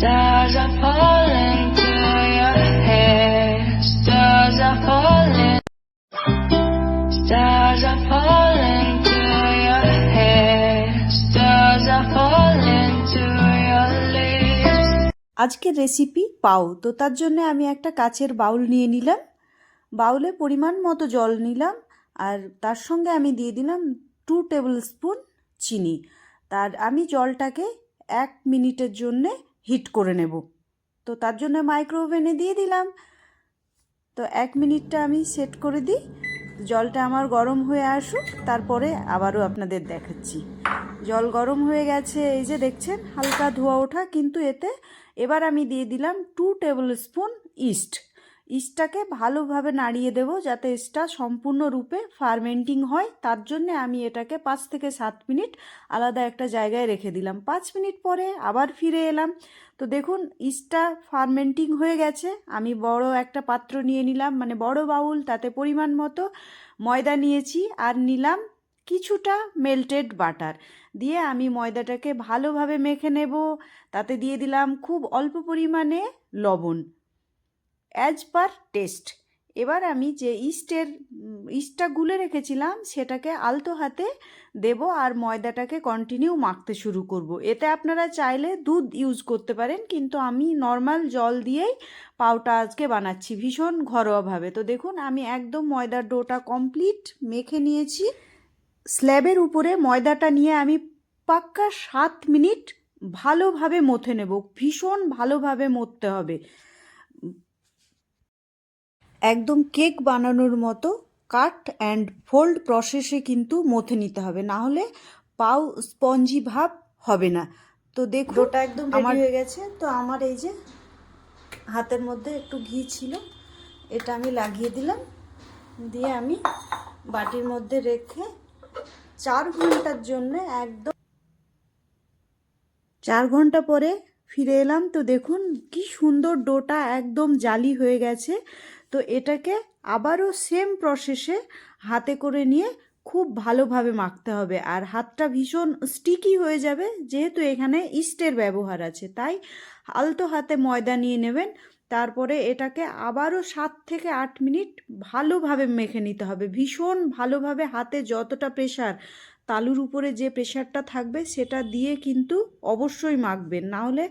Stars are falling to your hair. Stars are falling. Stars are falling to your hair. Stars are falling to your lips. আজকের recipe পাও। তো তার জন্য আমি একটা কাচের বাউল নিয়ে নিলাম। বাউলে পরিমাণ মতো জল নিলাম আর তার সঙ্গে আমি দিয়ে দিলাম 2 টেবিল স্পুন চিনি। আমি জলটাকে 1 মিনিটের জন্য হিট করে নেব। তো তার জন্য মাইক্রো ওভেনে দিয়ে দিলাম। তো 1 মিনিটটা আমি সেট করে দিই, জলটা আমার গরম হয়ে আসুক, তারপরে আবারও আপনাদের দেখাচ্ছি। জল গরম হয়ে গেছে, এই যে দেখছেন হালকা ধোয়া ওঠা, কিন্তু এবার আমি দিয়ে দিলাম 2 টেবিল স্পুন ইস্টটাকে ভালোভাবে নাড়িয়ে দেব যাতে ইস্টটা সম্পূর্ণরূপে ফার্মেন্টিং হয়। তার জন্য আমি এটাকে 5 থেকে 7 মিনিট আলাদা একটা জায়গায় রেখে দিলাম। 5 মিনিট পরে আবার ফিরে এলাম। তো দেখুন ইস্টটা ফার্মেন্টিং হয়ে গেছে। আমি বড় একটা পাত্র নিয়ে নিলাম, মানে বড় বাউল, তাতে পরিমাণ মতো ময়দা নিয়েছি আর নিলাম কিছুটা মেল্টেড বাটার। দিয়ে আমি ময়দাটাকে ভালোভাবে মেখে নেব। তাতে দিয়ে দিলাম খুব অল্প পরিমাণে লবণ, অ্যাজ পার টেস্ট। এবার আমি যে ইস্টটা গুলে রেখেছিলাম সেটাকে আলতো হাতে দেব আর ময়দাটাকে কন্টিনিউ মাখতে শুরু করব। এতে আপনারা চাইলে দুধ ইউজ করতে পারেন, কিন্তু আমি নর্মাল জল দিয়েই পাউটা আজকে বানাচ্ছি ভীষণ ঘরোয়াভাবে। তো দেখুন আমি একদম ময়দার ডোটা কমপ্লিট মেখে নিয়েছি। স্ল্যাবের উপরে ময়দাটা নিয়ে আমি পাক্কা 7 মিনিট ভালোভাবে মথে নেব। ভীষণ ভালোভাবে মথতে হবে, একদম কেক বানানোর মতো কাট অ্যান্ড ফোল্ড প্রসেসে কিন্তু মথে নিতে হবে, না হলে পাও স্পঞ্জি ভাব হবে না। তো দেখুন ওটা একদম রেডি হয়ে গেছে। তো আমার এই যে হাতের মধ্যে একটু ঘি ছিল, এটা আমি লাগিয়ে দিলাম, দিয়ে আমি বাটির মধ্যে রেখে 4 ঘন্টার জন্য 4 ঘন্টা পরে ফিরে এলাম। তো দেখুন কি সুন্দর ডোটা একদম জালি হয়ে গেছে। তো এটাকে আবারও সেম প্রসেসে হাতে করে নিয়ে খুব ভালোভাবে মাখতে হবে, আর হাতটা ভীষণ স্টিকি হয়ে যাবে যেহেতু এখানে ইস্টের ব্যবহার আছে, তাই আলতো হাতে ময়দা নিয়ে নেবেন। তারপরে এটাকে আবারও 7 থেকে 8 মিনিট ভালোভাবে মেখে নিতে হবে, ভীষণ ভালোভাবে। হাতে যতটা প্রেশার, তালুর উপরে যে প্রেশারটা থাকবে সেটা দিয়ে কিন্তু অবশ্যই মাখবেন, না হলে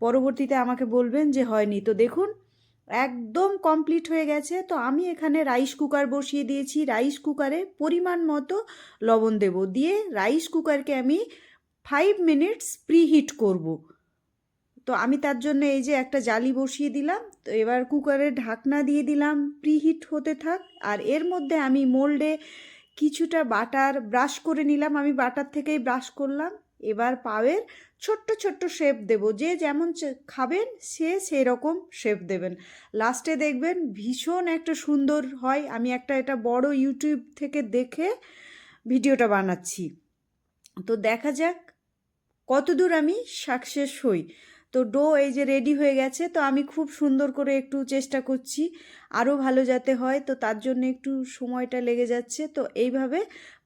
পরবর্তীতে আমাকে বলবেন যে হয়নি। তো দেখুন একদম কমপ্লিট হয়ে গেছে। তো আমি এখানে রাইস কুকার বসিয়ে দিয়েছি। রাইস কুকারে পরিমাণ মতো লবণ দেব, দিয়ে রাইস কুকারকে আমি 5 মিনিটস প্রিহিট করব। তো আমি তার জন্য এই যে একটা জালি বসিয়ে দিলাম। তো এবার কুকারের ঢাকনা দিয়ে দিলাম, প্রিহিট হতে থাক। আর এর মধ্যে আমি মোল্ডে কিছুটা বাটার ব্রাশ করে নিলাম, আমি বাটার থেকেই ব্রাশ করলাম। এবার পাওয়ের ছোট্ট ছোট্ট শেপ দেব, যে যেমন খাবেন সে সেই রকম শেপ দেবেন। লাস্টে দেখবেন ভীষণ একটা সুন্দর হয়। আমি এটা বড় ইউটিউব থেকে দেখে ভিডিওটা বানাচ্ছি। তো দেখা যাক কতদূর আমি সাকসেস হই। তো ডো এই যে রেডি হয়ে গেছে। তো আমি খুব সুন্দর করে একটু চেষ্টা করছি আরও ভালো যাতে হয়, তো তার জন্য একটু সময়টা লেগে যাচ্ছে। তো এইভাবে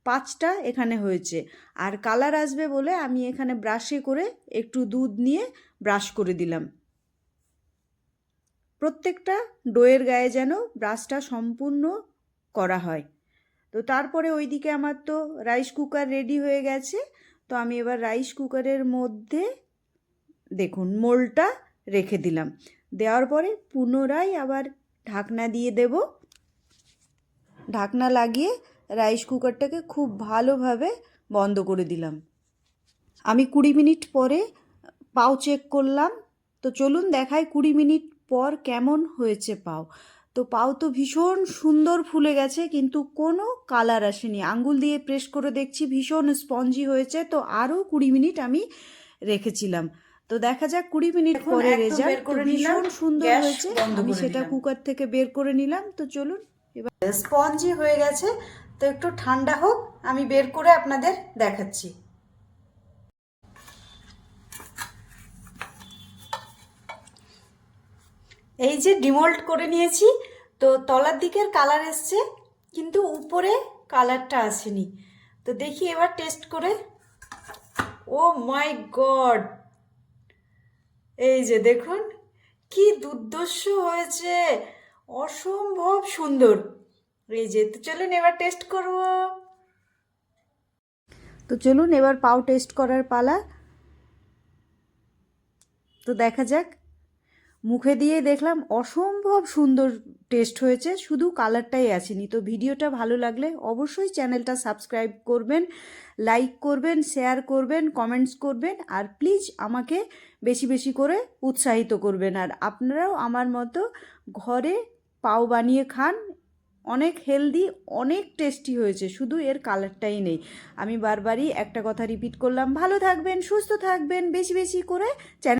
5টা এখানে হয়েছে। আর কালার আসবে বলে আমি এখানে ব্রাশে করে একটু দুধ নিয়ে ব্রাশ করে দিলাম। প্রত্যেকটা ডোয়ের গায়ে যেন ব্রাশটা সম্পূর্ণ করা হয়। তো তারপরে ওইদিকে আমার তো রাইস কুকার রেডি হয়ে গেছে। তো আমি এবার রাইস কুকারের মধ্যে দেখুন মোল্ডটা রেখে দিলাম। দেওয়ার পরে পুনরায় আবার ঢাকনা দিয়ে দেব। ঢাকনা লাগিয়ে রাইস কুকারটাকে খুব ভালোভাবে বন্ধ করে দিলাম। আমি 20 মিনিট পরে পাও চেক করলাম। তো চলুন দেখাই 20 মিনিট পর কেমন হয়েছে পাও। তো পাও তো ভীষণ সুন্দর ফুলে গেছে, কিন্তু কোনো কালার আসেনি। আঙ্গুল দিয়ে প্রেস করে দেখছি ভীষণ স্পঞ্জি হয়েছে। তো আরও 20 মিনিট আমি রেখেছিলাম। তো দেখা যাক 20 মিনিট পরে রেজাল্ট। ভীষণ সুন্দর হয়েছে। আমি সেটা কুকার থেকে বের করে নিলাম। তো চলুন এবার স্পঞ্জি হয়ে গেছে। তো একটু ঠান্ডা হোক, আমি বের করে আপনাদের দেখাচ্ছি। এই যে ডিমোল্ড করে নিয়েছি। তো তলার দিকের কালার এসছে, কিন্তু উপরে কালারটা আসেনি। তো দেখি এবার টেস্ট করে। ও মাই গড, এই যে দেখুন কি দুর্ধর্ষ হয়েছে, অসম্ভব সুন্দর। এই যে, তো চলুন এবার টেস্ট করব। তো চলুন এবার পাও টেস্ট করার পালা। তো দেখা যাক। মুখে দিয়ে দেখলাম অসম্ভব সুন্দর টেস্ট হয়েছে, শুধু কালারটাই আসেনি। তো ভিডিওটা ভালো লাগলে অবশ্যই চ্যানেলটা সাবস্ক্রাইব করবেন, লাইক করবেন, শেয়ার করবেন, কমেন্টস করবেন, আর প্লিজ আমাকে বেশি বেশি করে উৎসাহিত করবেন। আর আপনারাও আমার মতো ঘরে পাও বানিয়ে খান, অনেক হেলদি, অনেক টেস্টি হয়েছে, শুধু এর কালারটাই নেই। আমি বারবারই একটা কথা রিপিট করলাম, ভালো থাকবেন, সুস্থ থাকবেন, বেশি বেশি করে চ্যানেল